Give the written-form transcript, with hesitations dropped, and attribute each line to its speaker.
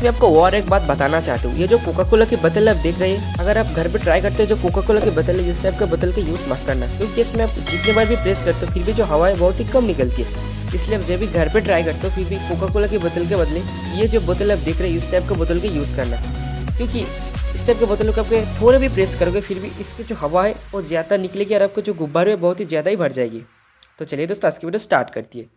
Speaker 1: मैं आपको और एक बात बताना चाहता हूँ, ये जो कोका कोला की बोतल आप देख रहे हैं, अगर आप घर पे ट्राई करते हो जो कोका कोला की बोतल है, इस टाइप का बोतल का यूज़ मत करना, क्योंकि इसमें आप जितने बार भी प्रेस करते हो फिर भी जो हवा है बहुत ही कम निकलती है। इसलिए आप जब भी घर पे ट्राई करते हो फिर भी कोका कोला की बोतल के बदले ये जो बोतल आप देख रहे हैं इस टाइप का बोतल का यूज़ करना, क्योंकि इस टाइप के बोतलों को आपके थोड़े भी प्रेस करोगे फिर भी इसकी जो हवा है वो ज़्यादा निकलेगी और आपको जो गुब्बारे है बहुत ही ज़्यादा ही भर जाएगी। तो चलिए दोस्तों आज की वीडियो स्टार्ट करती है।